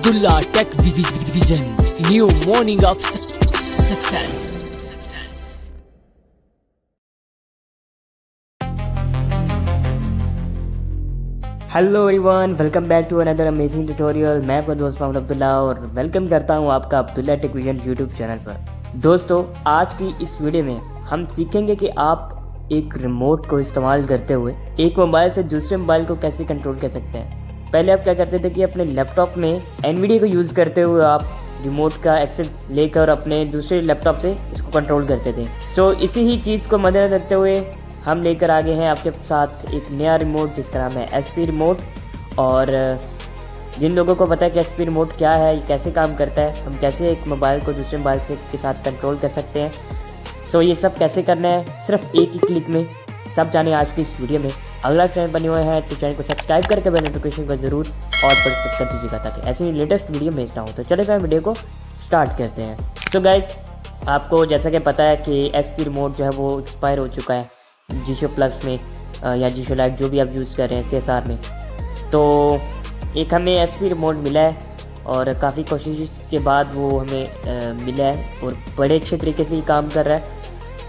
Abdullah Tech Vision, new morning of success. Hello everyone, welcome back to another amazing tutorial. मैं आपका दोस्त मोहम्मद अब्दुल्ला और welcome करता हूं आपका Abdullah tech vision YouTube channel पर। दोस्तों, आज की इस वीडियो में हम सीखेंगे कि आप एक रिमोट को इस्तेमाल करते हुए एक मोबाइल से दूसरे मोबाइल को कैसे कंट्रोल कर सकते हैं। पहले आप क्या करते थे कि अपने लैपटॉप में एनवीडिया को यूज़ करते हुए आप रिमोट का एक्सेस लेकर अपने दूसरे लैपटॉप से इसको कंट्रोल करते थे। सो इसी ही चीज़ को मद्देनजर रखते हुए हम लेकर आगे हैं आपके साथ एक नया रिमोट जिसका नाम है एसपी रिमोट। और जिन लोगों को पता है कि एसपी रिमोट क्या है, ये कैसे काम करता है, हम कैसे एक मोबाइल को दूसरे मोबाइल से के साथ कंट्रोल कर सकते हैं, सो ये सब कैसे करना है सिर्फ एक ही क्लिक में, सब जाने आज की इस वीडियो में। अगला चैनल बने हुए हैं तो चैनल को सब्सक्राइब करके बेल नोटिफिकेशन को ज़रूर और पर सेट कर दीजिएगा ताकि ऐसी लेटेस्ट वीडियो भेजना हो। तो चलिए फिर वीडियो को स्टार्ट करते हैं। तो गाइस, आपको जैसा कि पता है कि एसपी रिमोट जो है वो एक्सपायर हो चुका है जीशो प्लस में या जीशो लाइट जो भी आप यूज़ कर रहे हैं CSR में। तो एक हमें एसपी रिमोट मिला है और काफ़ी कोशिश के बाद वो हमें मिला है और बड़े अच्छे तरीके से ही काम कर रहा है।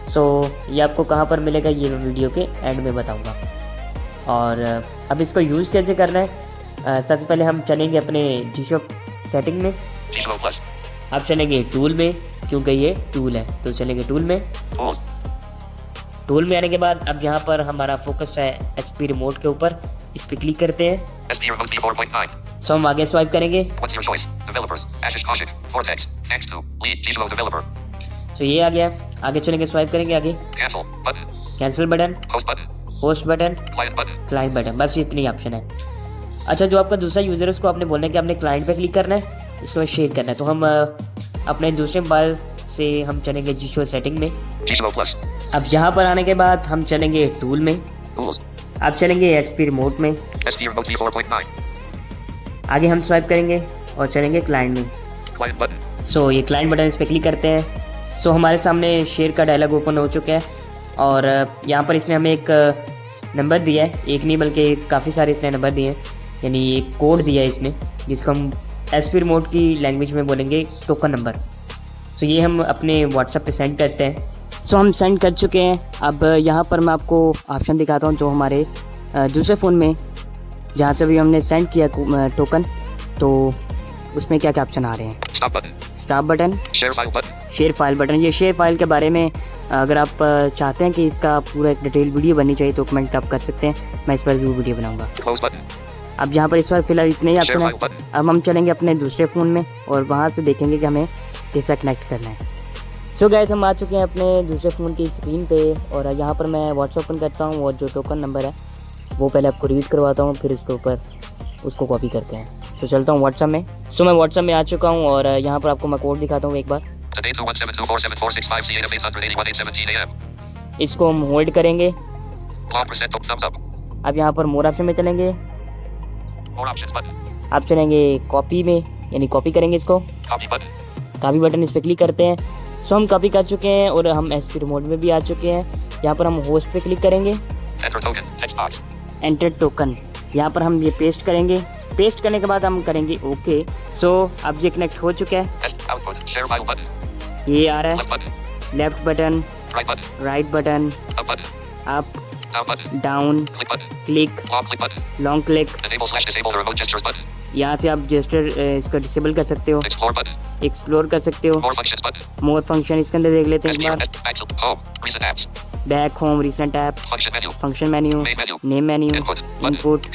सो ये आपको कहाँ पर मिलेगा ये मैं वीडियो के एंड में बताऊंगा। और अब इसको यूज़ कैसे करना है, सबसे पहले हम चलेंगे अपने जीशो सेटिंग में। अब चलेंगे टूल में, क्योंकि ये टूल है तो चलेंगे टूल में। टूल में आने के बाद अब यहाँ पर हमारा फोकस है एसपी रिमोट के ऊपर, इस पर क्लिक करते हैं। सो हम आगे स्वाइप करेंगे। सो ये आ गया, आगे चलेंगे, स्वाइप करेंगे आगे। Cancel button, host button, client button, बस इतनी ऑप्शन है। अच्छा, जो आपका दूसरा यूज़र है उसको आपने बोलना है कि आपने क्लाइंट पे क्लिक करना है, इसको शेयर करना है। तो हम अपने दूसरे मोबाइल से हम चलेंगे जीशो सेटिंग में। अब यहाँ पर आने के बाद हम चलेंगे टूल में, अब चलेंगे एसपी रिमोट में, आगे हम स्वाइप करेंगे और चलेंगे क्लाइंट में। सो ये क्लाइंट बटन, इस पर क्लिक करते हैं। सो हमारे सामने शेयर का डायलॉग ओपन हो चुका है और यहाँ पर इसने हमें एक नंबर दिया है, एक नहीं बल्कि काफ़ी सारे इसने नंबर दिए हैं, यानी एक कोड दिया है इसने जिसको हम एसपी रिमोट की लैंग्वेज में बोलेंगे टोकन नंबर। सो ये हम अपने व्हाट्सएप पे सेंड करते हैं। सो हम सेंड कर चुके हैं। अब यहाँ पर मैं आपको ऑप्शन दिखाता हूँ जो हमारे दूसरे फ़ोन में जहाँ से भी हमने सेंड किया टोकन, तो उसमें क्या क्या ऑप्शन आ रहे हैं। Stop button, share file button. ये शेयर फाइल के बारे में अगर आप चाहते हैं कि इसका पूरा एक डिटेल वीडियो बननी चाहिए तो कमेंट आप कर सकते हैं, मैं इस पर ज़रूर वीडियो बनाऊँगा। अब यहाँ पर इस बार फिलहाल इतने ही ऑप्शन है। अब हम चलेंगे अपने दूसरे फ़ोन में और वहाँ से देखेंगे कि हमें कैसा कनेक्ट करना है। सो गाइस, हम आ चुके हैं अपने दूसरे फ़ोन की स्क्रीन पे और यहाँ पर मैं व्हाट्सएप ओपन करता हूँ और जो टोकन नंबर है वो पहले आपको रीड करवाता हूँ, फिर उसके ऊपर उसको कॉपी करते हैं। सो चलता हूँ व्हाट्सएप में। सो मैं व्हाट्सएप में आ चुका हूँ और यहाँ पर आपको मैं कोड दिखाता हूँ एक बार। इसको हम होल्ड करेंगे। अब यहाँ पर मोर ऑप्शन में चलेंगे, अब चलेंगे कॉपी में, यानी कॉपी करेंगे इसको, कॉपी बटन, इस पर क्लिक करते हैं। सो हम कॉपी कर चुके हैं और हम एसपी रिमोट में भी आ चुके हैं। यहाँ पर हम होस्ट पे क्लिक करेंगे, एंटर टोकन, यहाँ पर हम ये पेस्ट करेंगे। पेस्ट करने के बाद हम करेंगे ओके। सो अब ये कनेक्ट हो चुका है। ये आ रहा है left button, right button, up, down, click, long click. यहाँ से आप जेस्चर इसको डिसेबल कर सकते हो, एक्सप्लोर कर सकते हो, मोर फंक्शन इसके अंदर देख लेते हैं एक बार। Back, home, recent app, function menu, name menu, input,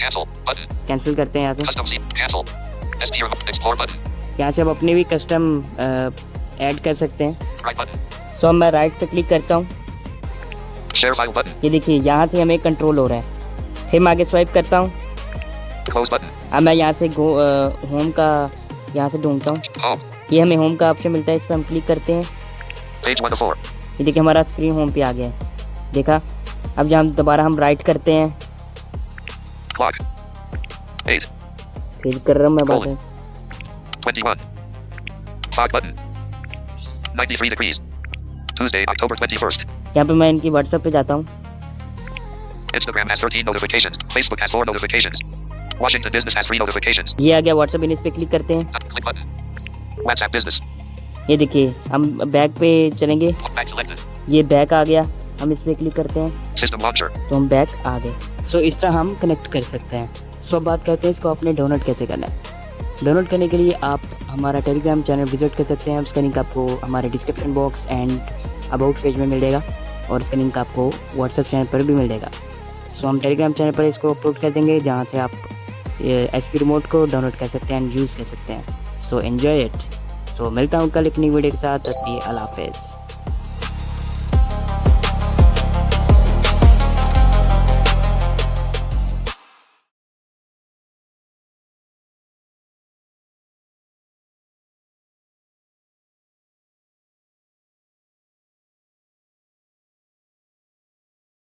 cancel करते हैं यहाँ से। यहाँ से आप अपने भी कस्टम ऐड कर सकते हैं। सो मैं राइट पे क्लिक करता हूँ, ये देखिए यहाँ से हमें कंट्रोल हो रहा है। फिर मैं आगे स्वाइप करता हूँ। अब मैं यहाँ से होम का यहाँ से ढूंढता हूँ, ये हमें होम का ऑप्शन मिलता है, इस पर हम क्लिक करते हैं। ये देखिए हमारा स्क्रीन होम पे आ गया है, देखा। अब जब हम दोबारा हम राइट करते हैं, फिर कर रहा हूँ मैं बात। 93 degrees. Tuesday, October 21st. यहाँ पे मैं इनकी व्हाट्सएप पे जाता हूँ। Instagram has 13 notifications. Facebook has 4 notifications. Washington Business has free notifications. ये आ गया व्हाट्सएप, इस पे क्लिक करते हैं। Click button. WhatsApp Business. ये देखिए हम बैक पे चलेंगे, Back selected. ये बैक आ गया, हम इस पे क्लिक करते हैं System launcher. तो हम बैक आ गए। सो इस तरह हम कनेक्ट कर सकते हैं। सो अब बात करते हैं इसको अपने डाउनलोड कैसे करना है। डाउनलोड करने के लिए आप हमारा टेलीग्राम चैनल विजिट कर सकते हैं, उसका लिंक आपको हमारे description box and about page में मिल जाएगा और इसका लिंक आपको व्हाट्सएप चैनल पर भी मिल जाएगा। सो हम टेलीग्राम चैनल पर इसको अपलोड कर देंगे जहाँ से आप SP रिमोट को डाउनलोड कर सकते हैं एंड यूज़ कर सकते हैं। So enjoy it. सो मिलता हूँ कल एक नई वीडियो के साथ। अल्लाह हाफ़िज़।